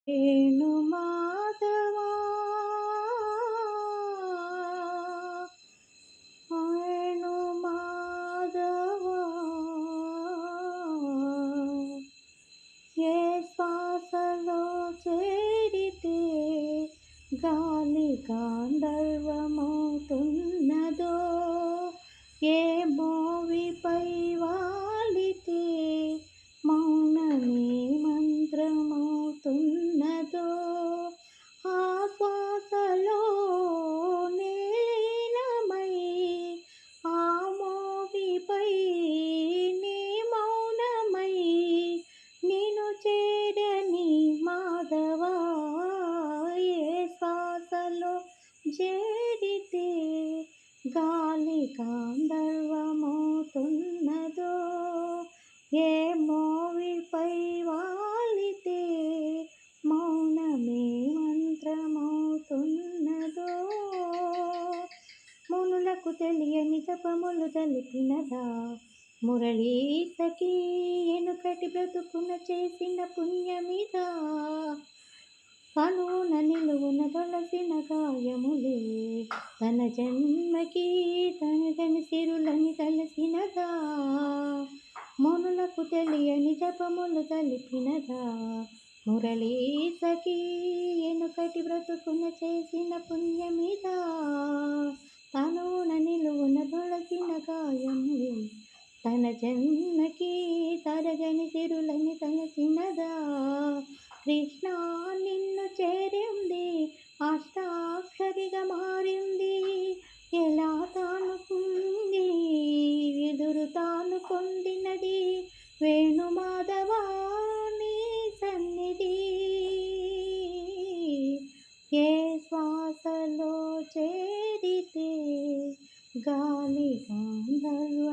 వేణు మాధవా వేణు మాధవా ఏ శ్వాసలో చేరితే గాలి గాంధర్వమవుతున్నదో ఏ మోవిపై వాలితే మౌనమే మంత్రమవుతున్నదో ఆ శ్వాసలో నీలమై ఆ మోవిపై నీ మౌనమై నిన్ను చేరని మాధవా ఏ శ్వాసలో చేరితే గాలి గాంధర్వమవుతున్నదో ఏ మోవిపై వాలితే మౌనమే మంత్రమవుతున్నదో మునులకు తెలియని జపములు తెలిపినదా మురళీ సఖీ ఎనుకటి బ్రతుకున చేసిన పుణ్యమిదా కనున నిలువున తొలసిన గాయములే తన జన్మకి తనదని సిరులని తలసినదా మునులకు తెలియని జపములు తెలిపినదా మురళీ సఖీ ఎనుకటి బ్రతుకున చేసిన పుణ్యమిదా తనున నిలువున తొలసిన గాయములే తన జన్మకి తరగని సిరులని తలసినదా కృష్ణ నిన్ను చేరింది అష్టాక్షరిగా మారింది ఎలా తానుకుంది ఎదురు తాను పొందినది వేణుమాధవా నీ సన్నిధి ఏ శ్వాసలో చేరితే గాలి గాంధర్వ